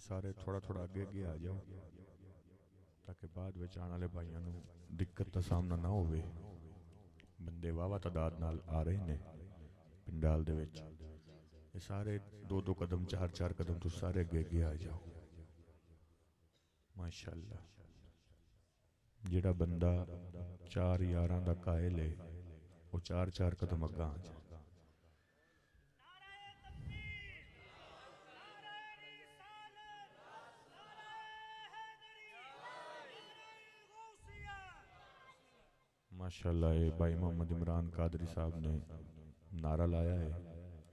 सारे थोड़ा थोड़ा अगे अगे आ जाओ ताकि बाद में आने वाले भाइयों को दिक्कत का सामना ना होवे। बंदे वावा तादाद नाल आ रहे ने पिंडाल दे विच, ये सारे दो दो कदम चार चार कदम तो सारे अगे अगे आ जाओ। माशाअल्लाह, जिहड़ा बंदा 4-11 दा कायल है वो 4-4 कदम अगा आ जाए। माशाअल्लाह, ये भाई मोहम्मद इमरान कादरी साहब ने नारा लाया है।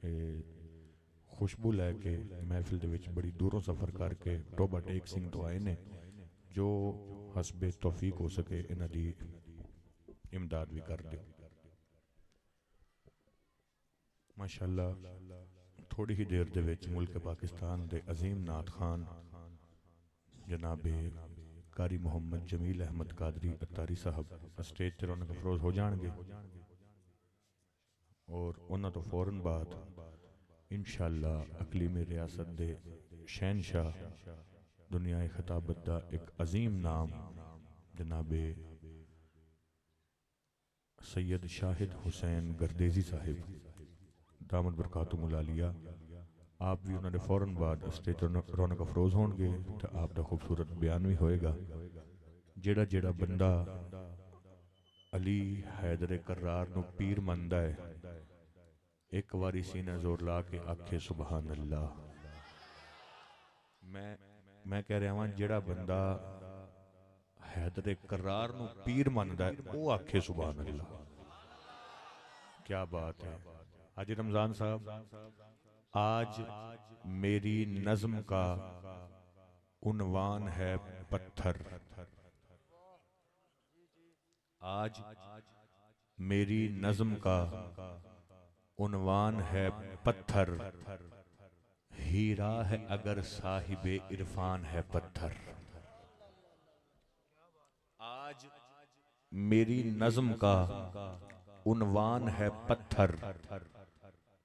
ये खुशबू लैके महफिल दे विच बड़ी दूरों सफ़र करके टोबा टेक सिंह तो आए ने, जो हसबे तौफीक हो सके इन्हां दी इमदाद भी कर दो। माशाअल्लाह, थोड़ी ही देर दे विच मुल्क पाकिस्तान दे अजीम नात खान जनाबे कारी मोहम्मद जमील अहमद कादरी अत्तारी साहब स्टेज ते रौनक अफरोज हो जाएंगे और उन्हां तो फौरन बाद इंशाअल्लाह अकलीम रियासत दे शहनशाह दुनिया खिताबत दा एक अजीम नाम जनाबे सैयद शाहिद हुसैन गर्देजी साहिब दामद बरकातुहुल आलिया, आप भी उन्होंने फौरन बाद स्टेज रौनक अफरोज होंगे तो आप दा खूबसूरत बयान भी होएगा। जेड़ा जेड़ा बंदा अली हैदर कर्रार नू पीर मनदा है एक बारी सीना जोर ला के आखे सुबहान अल्लाह। मैं कह रहा हूं, जेड़ा बंदा हैदर कर्रार नू पीर मनदा है वो आखे सुबहान अल्लाह। क्या बात है। हाजी रमजान साहब, आज मेरी नज़्म का उन्वान है पत्थर। आज मेरी नज़्म का उन्वान है पत्थर, हीरा है अगर साहिबे इरफान है पत्थर। आज मेरी नज़्म का उन्वान है पत्थर,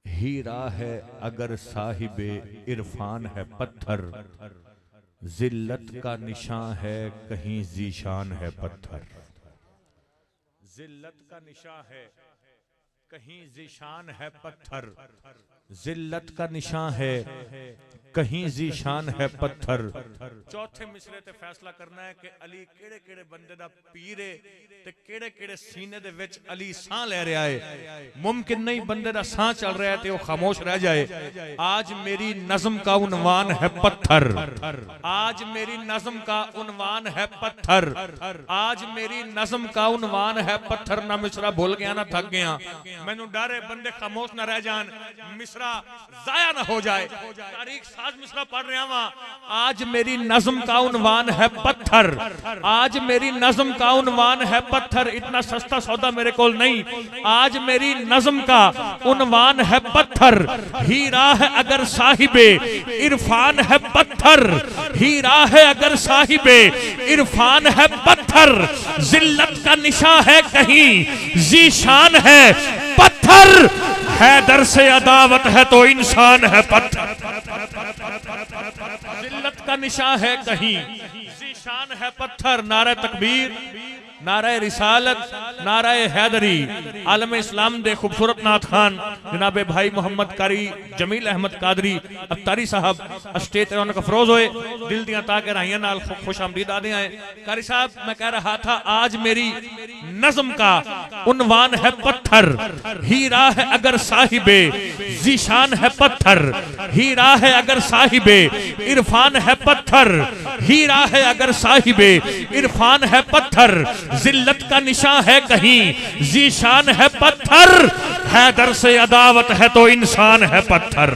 हीरा है अगर साहिबे इरफान है पत्थर। जिल्लत का निशान है कहीं जीशान है पत्थर। जिल्लत का निशान है कहीं जीशान है पत्थर। जिल्लत का निशान है कहीं जीशान है पत्थर। चौथे मिसरे ते फैसला करना है कि अली केड़े केड़े बंदे दा पीर है ते केड़े केड़े सीने दे विच अली सांह ले रहा है। मुमकिन नहीं बंदे दा सांह चल रहा है ते वो खामोश रह जाए। आज मेरी नज़्म का उन्वान है पत्थर। आज मेरी नज़्म का उन्वान है पत्थर। आज मेरी नज़्म का उन्वान है पत्थर। ना मिसरा भूल गया ना थक गया, मैनू डर है बंदे खामोश ना रह जान, मिसरा जाया ना हो जाए। तारीख साज मिसरा पढ़ रहा हूं। आज मेरी नज़्म का उन्वान है पत्थर। आज मेरी नज़्म का उन्वान है पत्थर। इतना सस्ता सौदा मेरे कोल नहीं। आज मेरी नज़्म का उन्वान है पत्थर, हीरा है अगर साहिबे इरफान है पत्थर। हीरा है अगर साहिबे इरफान है पत्थर। जिल्लत का निशान है कहीं जीशान है पत्थर। हैदर से अदावत है तो इंसान है पत्थर। जिल्लत का निशान है कहीं जीशान है पत्थर। नारे तकबीर, नारे रिसालत, नारे हैदरी। आलम इस्लाम दे खूबसूरत नात खान जनाबे भाई मोहम्मद कारी जमील अहमद कादरी अत्तारी साहब स्टेज रौनक अफरोज होए। दिल दियां ताके राहियां नाल खुश आमदीद आदे आए। कारी साहब, मैं कह रहा था आज मेरी नज़्म का उन्वान है पत्थर, हीरा है अगर साहिबे जीशान है पत्थर। हीरा है अगर साहिबे इरफान है पत्थर। हीरा है अगर साहिबे इरफान है पत्थर। जिल्लत का निशान है कहीं जीशान है पत्थर। हैदर से अदावत है तो इंसान है पत्थर।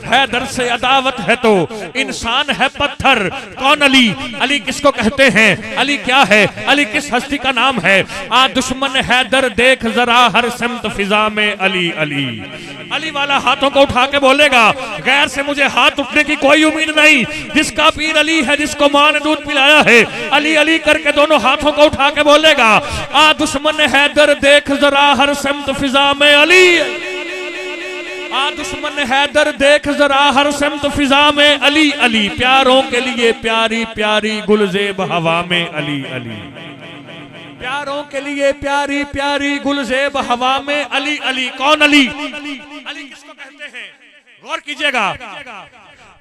हैदर से अदावत है तो इंसान है पत्थर। कौन अली? अली किसको कहते हैं? अली क्या है? अली किस हस्ती का नाम है? आ दुश्मन हैदर देख जरा हर सिमत फिजा में अली अली। अली वाला हाथों को उठा के बोलेगा, गैर से मुझे हाथ उठने की कोई उम्मीद नहीं। जिसका पीर अली है, जिसको मां ने दूध पिलाया है, अली अली करके दोनों हाथों को उठा के बोलेगा, आ दुश्मन हैदर देख जरा हर सिमत फिजा में अली। आ दुश्मन हैदर देख जरा हर सिमत फिजा में अली अली, प्यारों के लिए प्यारी प्यारी गुलजेब हवा में अली अली, प्यारों के लिए प्यारी प्यारी गुलजेब हवा में अली अली। कौन अली? अली किसको कहते हैं? गौर कीजिएगा।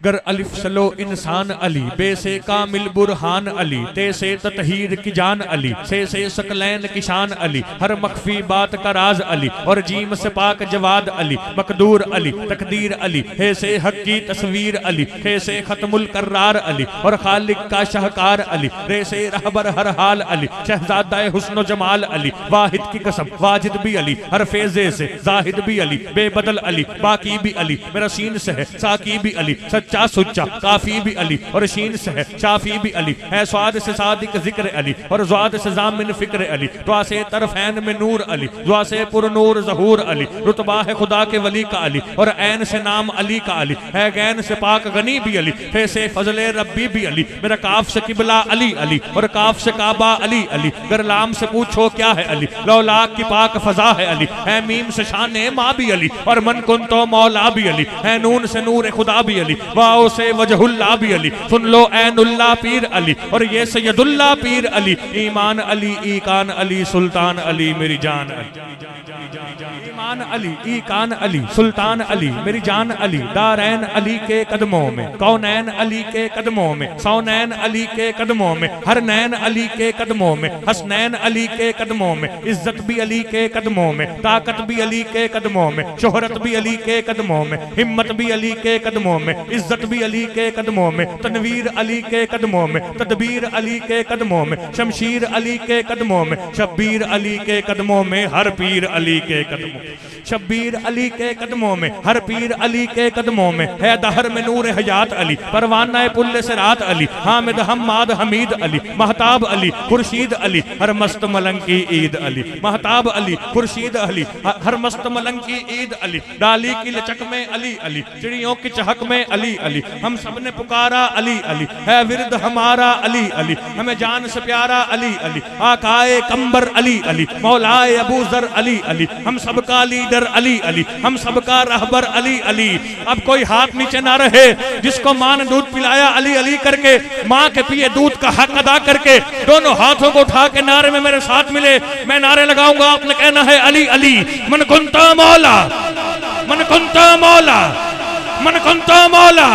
गर अलिफ सलो इंसान अली, बे से कामिल बुरहान अली, ते से ततहीर की जान अली, से सकलैन की शान अली, हर मख्फी बात का राज अली, और जीम से पाक जवाद अली, मकदूर अली, तकदीर अली, हे से हक की तस्वीर अली, हे से खत्मुल कर्रार अली, और खालिक का शाहकार अली, रे से रहबर हर हाल अली, शहजादा हुस्न जमाल अली, वाहिद की कसम वाजिद भी अली, हर फेजे से जाहिद भी अली, बेबदल अली, बाकी भी अली, मेरा सीन से है साकी भी अली, सच्चा सुच्चा काफी भी अली, और शीन से है शाफी भी अली, है स्वाद से सादिक जिक्र अली, और ज़्वाद से जामिन फिक्र अली, दुआ से तरफैन में नूर अली, दुआ से पुरनूर ज़हूर अली, रुतबा है खुदा के वली का अली, और ऐन से नाम अली का अली, है गैन से पाक गनी भी अली, फे से फजले रब्बी भी अली, मेरा काफ से किबला अली अली, और काफ से काबा अली अली, गर लाम से पूछो क्या है अली, लौलाक की पाक फजा है अली, है मीम से शान माँ भी अली, और मन कुन तो मौला भी अली, है नून से नूर खुदा भी अली, वाओ से वजहुल्ला भी अली, सुन लो ऐनुल्ला पीर अली, और ये सैयदुल्ला पीर अली, ईमान अली ईकान अली सुल्तान अली मेरी जान अली, ईमान अली ईकान अली सुल्तान अली मेरी जान अली, दारैन अली के कदमों में, कौनैन अली के कदमों में, सौनैन अली के कदमों में, हर नैन अली के कदमों में, हसनैन अली के कदमों में, इज्जत भी अली के कदमों में, ताकत भी अली के कदमों में, शोहरत भी अली के कदमों में, हिम्मत भी अली के कदमों में, इज्जत भी अली के कदमों में, तनवीर अली के कदमों में, तदबीर अली के कदमों में, शमशीर अली के कदमों में, शब्बीर अली के कदमों में, हर पीर अली के कदमों, शब्बीर अली के कदमों में, हर पीर अली के कदमों में, है दहर में नूर हयात अली, परवाना पुल्ले से रात अली, हामिद हम्माद हमीद अली, महताब अली खुर्शीद अली, हर मस्त मलंग की ईद अली, महताब अली खुर्शीद अली, हर मस्त मलंग की ईद अली, डाली की लचक में अली अली, चिड़ियों की चहक में अली अली, हम सब ने पुकारा अली अली, है विरद हमारा अली अली, हमें जान से प्यारा अली अली, आकाए कंबर अली अली, मौलाए अबू जर अली अली, हम सबका लीडर अली अली, हम सबका रहबर अली अली। अब कोई हाथ नीचे ना रहे, जिसको मां ने दूध पिलाया अली अली करके, मां के पिए दूध का हक अदा करके, दोनों हाथों को उठा के नारे में मेरे साथ मिले, मैं नारे लगाऊंगा, आपने कहना है अली अली, मन कुंता मौला, मन कुंता मौला, मन कुंता मौला।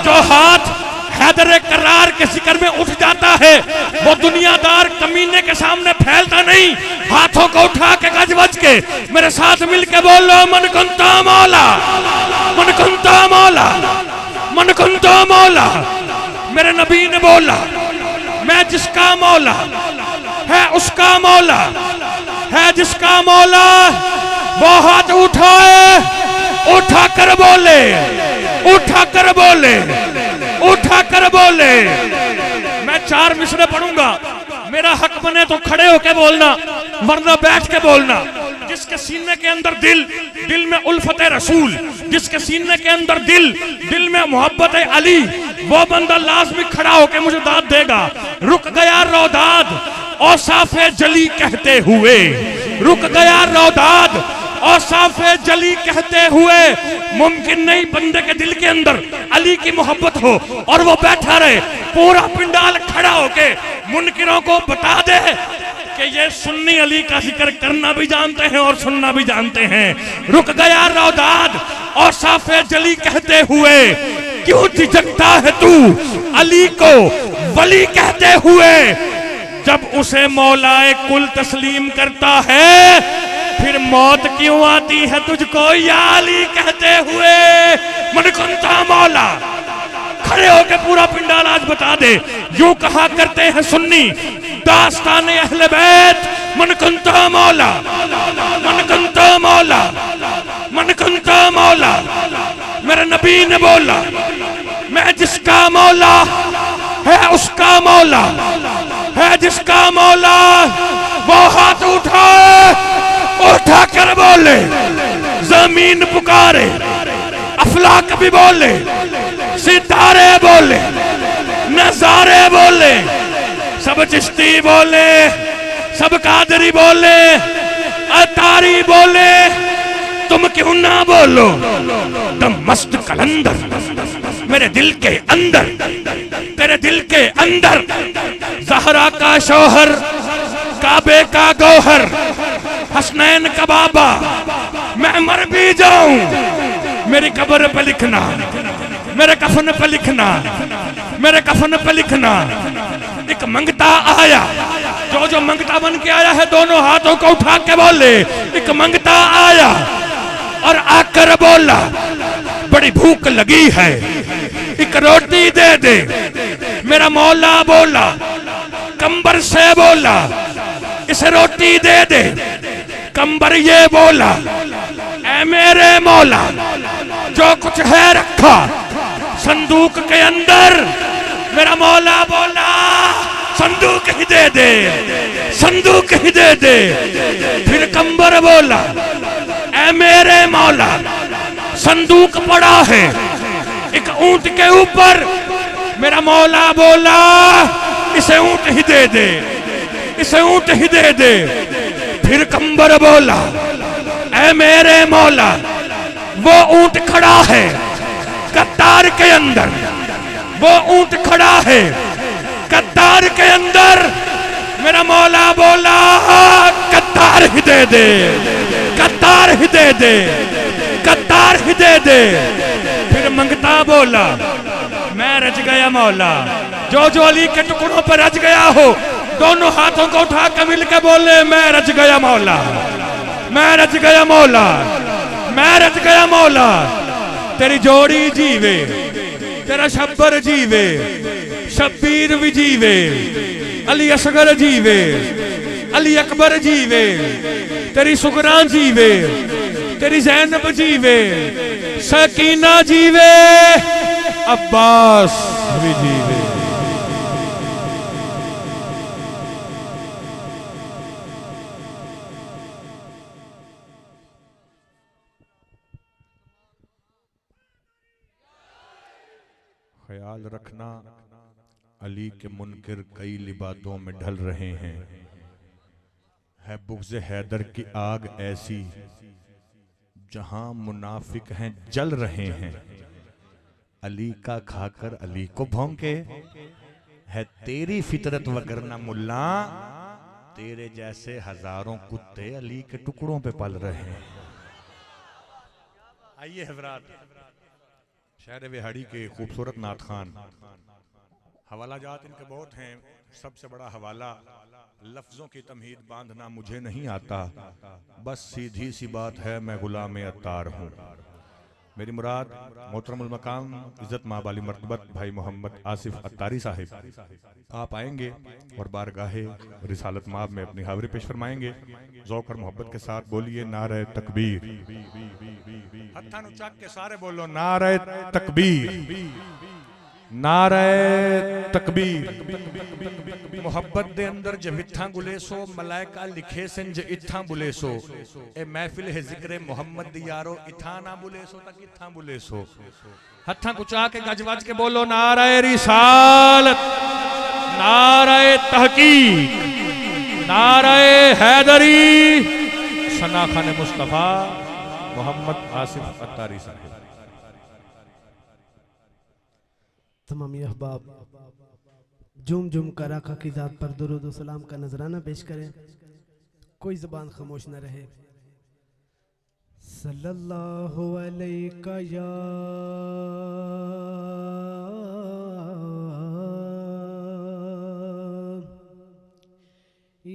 जो हाथ हैदर करार के जिक्र में उठ जाता है, वो दुनियादार कमीने के सामने फैलता नहीं, हाथों को उठा के गजवज के मेरे साथ मिलके बोल लो, मन कुंता मौला, मन कुंता मौला, मन कुंता मौला। मेरे नबी ने बोला, मैं जिसका मौला है उसका मौला है, जिसका मौला वो हाथ उठाए, उठा कर बोले, उठा कर बोले, उठा कर बोले। मैं 4 मिसरे पढ़ूंगा, मेरा हक बने तो खड़े होके बोलना, वरना बैठ के बोलना। जिसके सीने के अंदर दिल, दिल में उल्फत रसूल, जिसके सीने के अंदर दिल, दिल में मोहब्बत अली, वो बंदा लाजमी खड़ा होके मुझे दाद देगा। रुक गया रौदाद औसाफे जली कहते हुए, रुक गया रौदाद औसाफे जली कहते हुए, मुमकिन नहीं बंदे के दिल के अंदर अली की मोहब्बत हो और वो बैठा रहे, पूरा पिंडाल खड़ा होके मुनकिरों को बता दे कि ये सुन्नी अली का जिक्र करना भी जानते हैं और सुनना भी जानते हैं। रुक गया रौदाद औसाफे जली कहते हुए, क्यों झिझकता है तू अली को वली कहते हुए, जब उसे मौलाए कुल तस्लीम करता है, फिर मौत क्यों आती है तुझको या अली कहते हुए। मन कुंता मौला, खड़े होके पूरा पिंडाल आज बता दे। यूं कहा करते हैं सुन्नी दास्तान अहले बैत, मन कुंता मौला, मन कुंता मौला, मन कुंता मौला। मेरे नबी ने बोला, मैं जिसका मौला है उसका मौला है, जिसका मौला वो हाथ उठाए, उठा कर बोले। जमीन पुकारे, अफलाक भी बोले, सितारे बोले, नजारे बोले, सब चिश्ती बोले, सब कादरी बोले, अतारी बोले, तुम क्यों ना बोलो दम मस्त कलंदर मेरे दिल के अंदर, तेरे दिल के अंदर ज़हरा का शौहर, काबे का गौहर, हसनैन का बाबा, मैं मर भी जाऊं मेरी कब्र पे लिखना, मेरे कफन पे लिखना, मेरे कफन पे लिखना। एक मंगता आया, जो जो मंगता बन के आया है दोनों हाथों को उठा के बोले, एक मंगता आया और आकर बोला बड़ी भूख लगी है, एक रोटी दे दे। मेरा मौला बोला, कंबर से बोला इसे रोटी दे दे। कंबर ये बोला, ऐ मेरे मौला जो कुछ है रखा संदूक के अंदर। मेरा मौला बोला संदूक ही दे दे, संदूक ही दे दे। फिर कंबर बोला, ऐ मेरे मौला संदूक पड़ा है एक ऊंट के ऊपर। मेरा मौला बोला इसे ऊंट ही दे दे, इसे ऊंट ही दे दे। फिर कंबर बोला, ऐ मेरे मौला वो ऊंट खड़ा है कतार के अंदर, वो ऊंट खड़ा है कतार के अंदर। मेरा मौला बोला कतार ही दे दे, कतार ही दे दे, कतार ही दे दे। फिर मंगता बोला, मैं रच गया मौला, जो जो अली के टुकड़ों पर रच गया हो दोनों हाथों को उठा के मिल के बोले, मैं रच गया मौला, मैं रच गया मौला, मैं रच गया मौला। तेरी जोड़ी जीवे, तेरा शब्बर जीवे, शब्बीर भी जीवे, अली असगर जीवे, अली अकबर जीवे, तेरी सुगरा जीवे, तेरी जैनब जीवे, सकीना जीवे, अब्बास भी जीवे। ख्याल रखना अली के मुनकिर कई लिबादों में ढल रहे हैं, है बुग़्ज़ हैदर की आग ऐसी जहां मुनाफिक हैं जल रहे हैं। अली का खाकर अली को भौंके, है तेरी फितरत वगरना मुल्ला, तेरे जैसे हजारों कुत्ते अली के टुकड़ों पे पल रहे हैं। आइए हज़रात, शहर बिहाड़ी के खूबसूरत नात खान, हवाला जात इनके बहुत हैं। सबसे बड़ा हवाला, लफ्जों की तमहीद बांधना मुझे नहीं आता, बस सीधी सी बात है मैं गुलाम अत्तार हूँ। मेरी मुराद मोहतरमुल मकाम इज्जत माब अली मर्तबत भाई मोहम्मद आसिफ अत्तारी साहिब आप आएंगे और बारगाहे रिसालत माब में अपनी हाज़िरी पेश फरमाएंगे। ज़ौक़ और मोहब्बत के साथ बोलिए नारे तकबीर। हत्था नु चक के सारे बोलो नारे तकबीर, नारे तकबीर। मोहब्बत दे अंदर जब इत्थां गुलेसो मलाइका लिखे सिंज इत्थां बुलेसो, ए महफिल है जिक्र मोहम्मद दी यारो इत्थां ना बुलेसो तक इत्थां बुलेसो। हत्थां कुचा के गज वज के बोलो नारे रिसालत, नारे तहकीक, नारे हैदरी, सना खान मुस्तफा मोहम्मद आसिफ अत्तारी साहब। तमामी अहबाब झूम झूम कर आका की ज़ात पर दुरूद व सलाम का नजराना पेश करें, कोई ज़बान खामोश न रहे। सल्लल्लाहु अलैका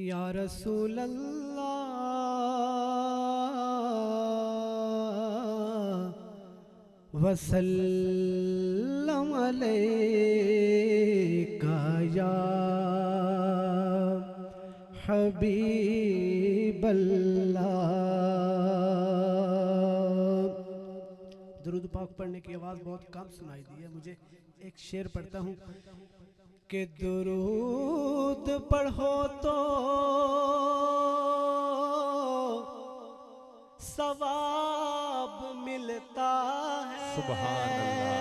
या रसूल अल्लाह वसल्लम अलैका या हबीबल्लाह। दुरूद पाक पढ़ने की आवाज़ बहुत कम सुनाई दी है, मुझे एक शेर पढ़ता हूँ कि दुरूद पढ़ो तो सवाब मिलता है, सुभान अल्लाह।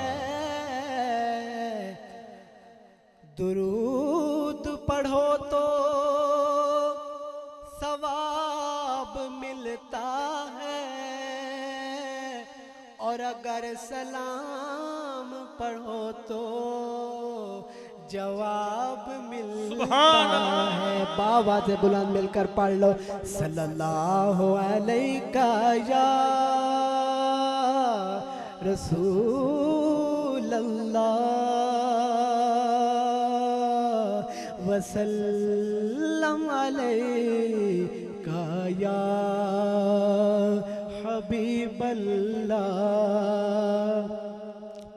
दुरूद पढ़ो तो सवाब मिलता है, अगर सलाम पढ़ो तो जवाब मिलता है। बाबा से बुलंद मिलकर पढ़ लो सल्लल्लाहु अलैका या रसूल अल्लाह वसल्लम अलैका या हबीब अल्लाह।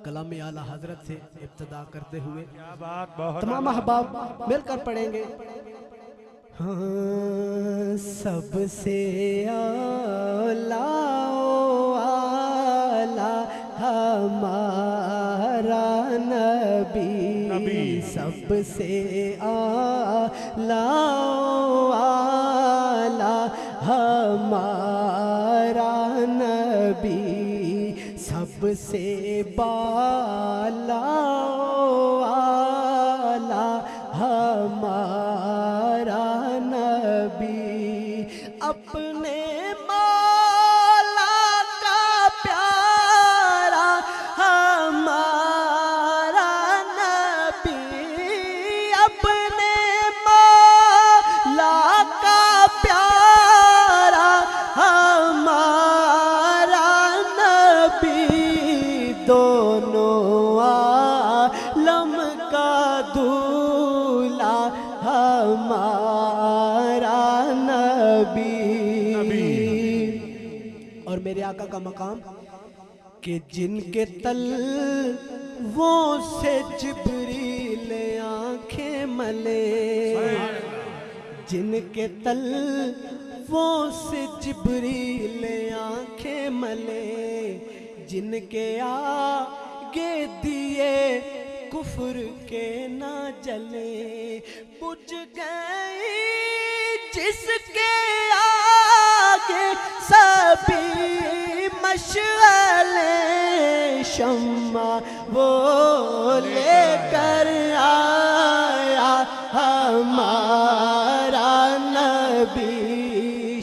कलाम आला हजरत से इब्तिदा करते हुए क्या बात, बहुत तमाम अहबाब मिलकर पढ़ेंगे। हाँ, सबसे आला आला हमारा नबी, सबसे आला आला हमारा नबी, सबसे बाला आला हमारा नबी, अपने मौला का प्यारा हमारा नबी, अपने मौला का प्यारा हमारा नबी, दोनों आलम का दूल्हा हमारा नबी। और मेरे आका का मकाम कि जिनके तलवों से जिब्रील आंखें मले, जिनके तलवों से जिब्रील आंखें मले, जिनके आगे दिए कुफ्र के ना जले, बुझ गए जिसके आगे सभी मशअले, शम्मा वो लेकर आया हमारा नबी,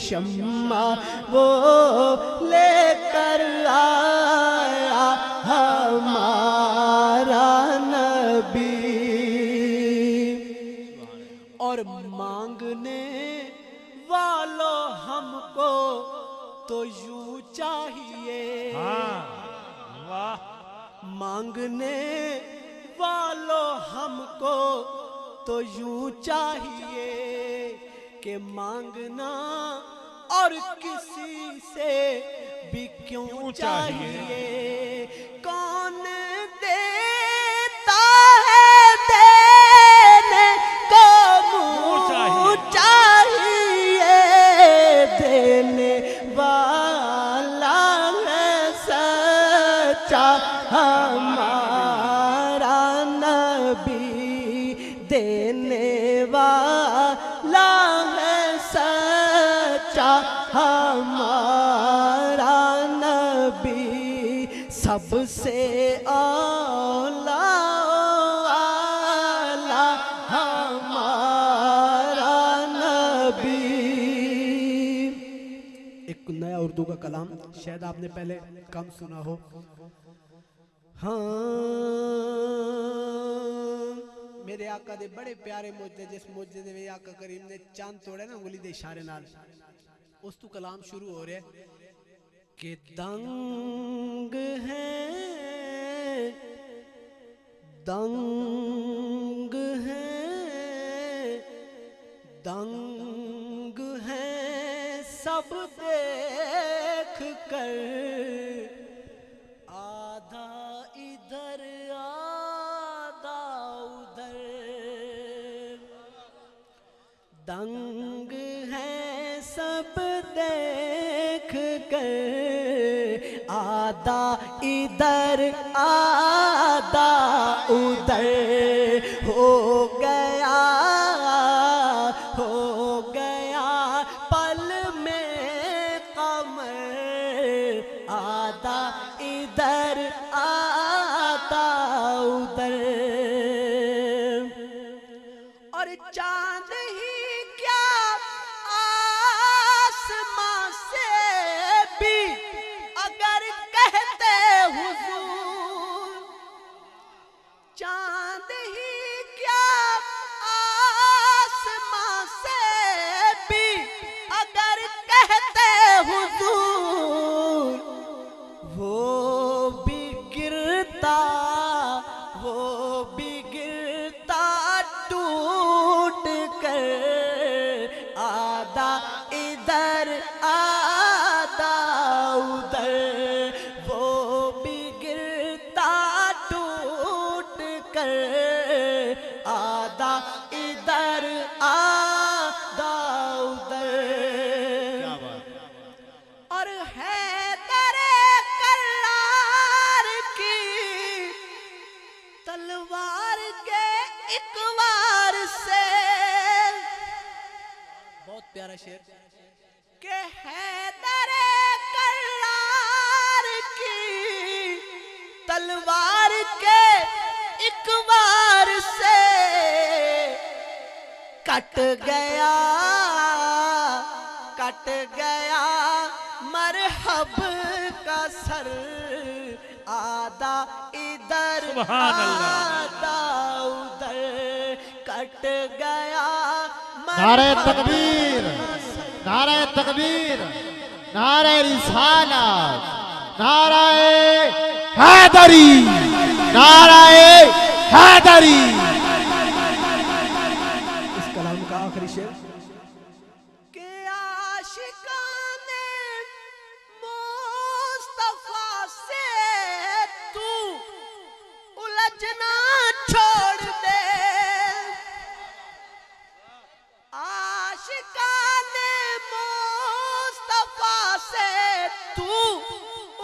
शम्मा वो लेकर आया हमारा नबी। और मांगने वालों हमको तो यूं चाहिए, वाह, मांगने वालों हमको तो यूं चाहिए कि मांगना और किसी से भी क्यों चाहिए, कौन देता है देने को मुँह चाहिए, देने वाला है सच्चा हमारा नबी, देने वाला है सच्चा हमारा नबी, सबसे आला आला हमारा नबी। एक नया उर्दू का कलाम शायद आपने पहले कम सुना हो। हाँ, मेरे आका दे बड़े प्यारे मुझे, जिस मुझे दे आका करीम ने चांद तोड़े ना उंगली दे इशारे नाल, उस तू कलाम शुरू हो रहा है कि दंग है, दंग है, दंग है सब देख कर, आधा इधर आधा उधर, दंग है सब देख कर, आधा इधर आधा उधर, हो गया पल में कमर, आधा इधर आधा उधर, और चांद ही क्या आसमां से भी अगर कहते आधा इधर आधा उधर। क्या बात। और है तेरे कल्लार की तलवार के एक वार से। बहुत प्यारा शेर के है तेरे कल्लार की तलवार के एक वार से कट गया मरहब का सर। आधा इधर सुभान अल्लाह। आधा उधर कट गया नारे मरहब तकबीर, नारे तकबीर, नारे रिसालत, नारे हैदरी, नारे हैदरी। इस कलाम का आखिरी शेर के आशिकाने मुस्तफा से तू उलझना छोड़ दे। आशिकाने मुस्तफा से तू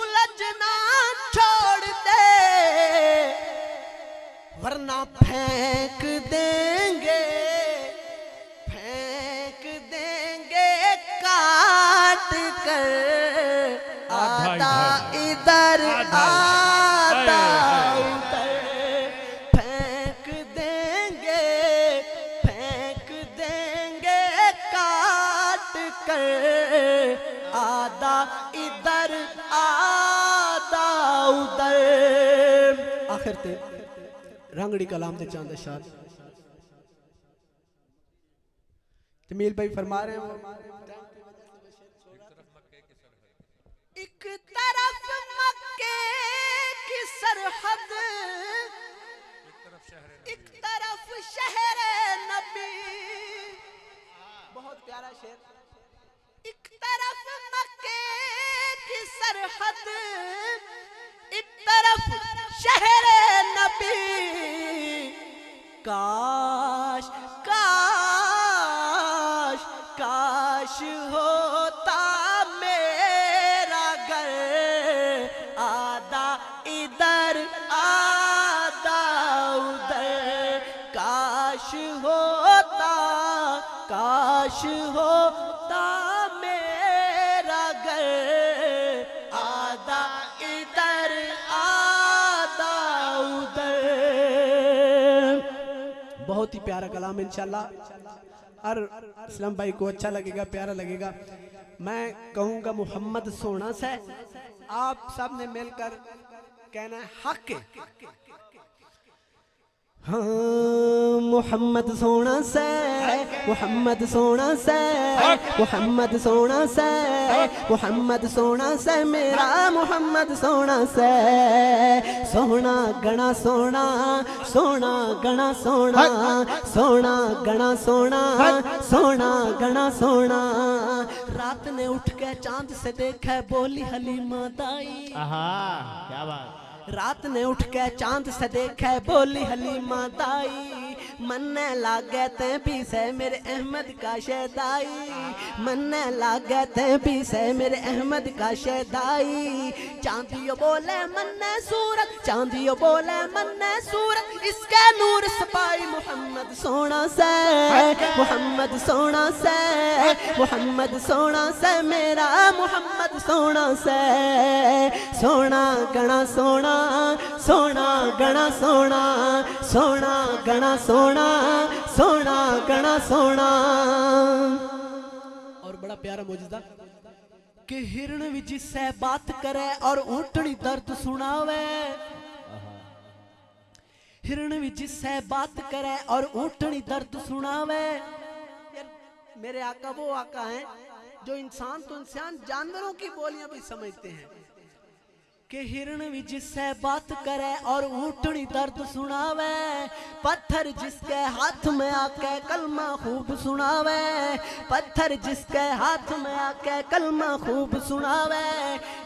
उलझना छोड़ दे वरना फेंक देंगे काट कर। आधा इधर आधा उधर फेंक देंगे काट कर। आधा इधर आधा उधर। आखिर ते रंगड़ी कलाम दे चांद शाद जमील भाई फरमा रहे हैं एक तरफ मक्के की सरहद एक तरफ शहर नबी। बहुत प्यारा शेर। एक तरफ मक्के की सरहद एक तरफ शहर नबी। काश काश काश होता मेरा घर। आधा इधर आधा उधर काश होता मेरा घर। आधा इधर आधा उधर। बहुत ही प्यारा कलाम इंशाल्लाह हर इस्लाम भाई को अच्छा लगेगा, प्यारा लगेगा। मैं कहूँगा मोहम्मद सोना से आप सब ने मिलकर कहना है हक। हाँ मोहम्मद सोना से मोहम्मद सोना से मोहम्मद सोना से मोहम्मद सोना से मेरा मोहम्मद सोना से। सोना गणा सोना सोना गणा सोना सोना गणा सोना सोना गणा सोना। रात ने उठ के चांद से देखा बोली हलीमा दाई। क्या बात। रात ने उठ के चांद से देखा बोली हलीमा दाई। मन्ने लागे ते पीसे मेरे अहमद का शेदाई। मन्ने लागे ते पीसे मेरे अहमद का शेदाई। चांदियो बोले मन्ने सूरत चांदियो बोले मन्ने सूरत इसके नूर सपाई। मोहम्मद सोना से मोहम्मद सोना से मोहम्मद सोना से मेरा मोहम्मद सोना से। सोना गणा सोना सोना गणा सोना सोना गणा सोना सोना गणा सोना। और बड़ा प्यारा मौजूदा कि हिरण भी जिससे बात करे और ऊँटनी दर्द सुनावे। हिरण भी जिससे बात करे और ऊँटनी दर्द सुनावे। यार मेरे आका वो आका हैं जो इंसान तो इंसान जानवरों की बोलियां भी समझते हैं। कि हिरण भी जिससे बात करे और ऊँटनी दर्द सुनावे। पत्थर जिसके हाथ में आके कलमा खूब सुनावे। पत्थर जिसके हाथ में आके कलमा खूब सुनावे।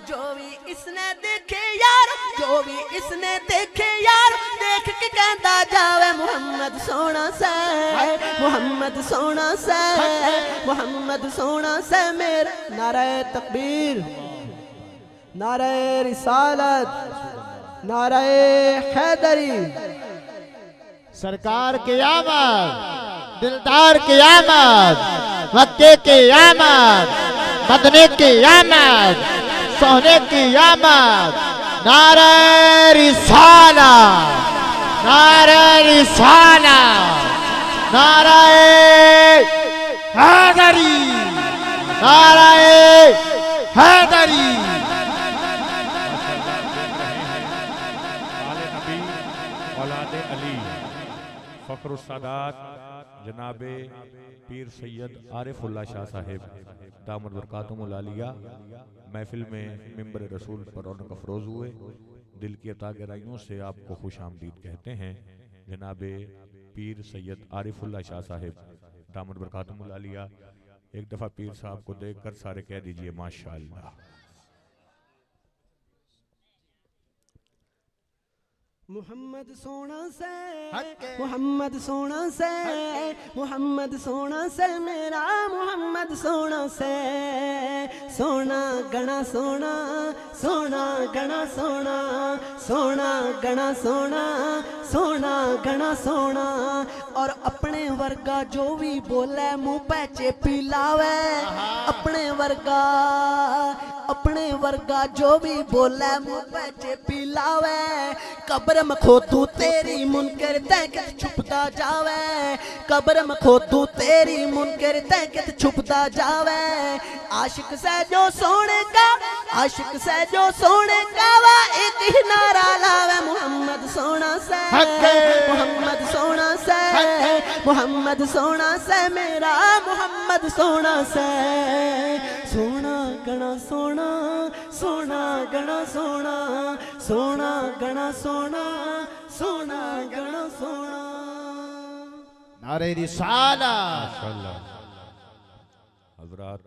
जो भी इसने देखे यार जो भी इसने देखे यार देख के कहता जावे मोहम्मद सोना से मोहम्मद सोना से मोहम्मद सोना से मेरा नारे तकबीर नारे रिसालत नारे हैदरी सरकार की आमद दिलदार की आमद मक्के की आमद मदने की आमद सोने की आमद नारे रिसाला नारे रिसाला नारे हैदरी नारे हैदरी आले नबी औलादे अली फखरुल सादात जनाबे पीर सैयद आरिफुल्लाह शाह साहिब दामद बरकातुहुल आलिया महफिल में मिंबर रसूल पर रौनक अफरोज हुए। दिल की अता गहराइयों से आपको खुश आमदीद कहते हैं। जनाबे पीर सैयद आरिफुल्लाह शाह साहिब दामद बरकातुहुल आलिया। एक दफ़ा पीर साहब को देखकर सारे कह दीजिए माशाअल्लाह। मोहम्मद सोना से मोहम्मद सोना से मोहम्मद सोना से मेरा मोहम्मद सोना से सोना गणा सोना सोना गणा सोना सोना गणा सोना सोना गणा सोना और अपने वर्गा जो भी बोले मुंह पे चेपी लावे अपने वर्गा जो भी बोले मुंह पे चेपी लावे कब्र में खोतू तेरी मुनकर तैकत छुपता जावे कब्र में खोतू तेरी मुनकर तैकत छुपता जावे आशिक से जो सोने का आशिक से जो सोने का वा एक ही नारा लावे मोहम्मद सोना से मोहम्मद सोना से मोहम्मद सोना से मेरा मोहम्मद सोना से सोना गणा सोना सोना गणा सोना सोना गणा सोना सोना गणा सोना नारे रिसाला माशाअल्लाह हजरात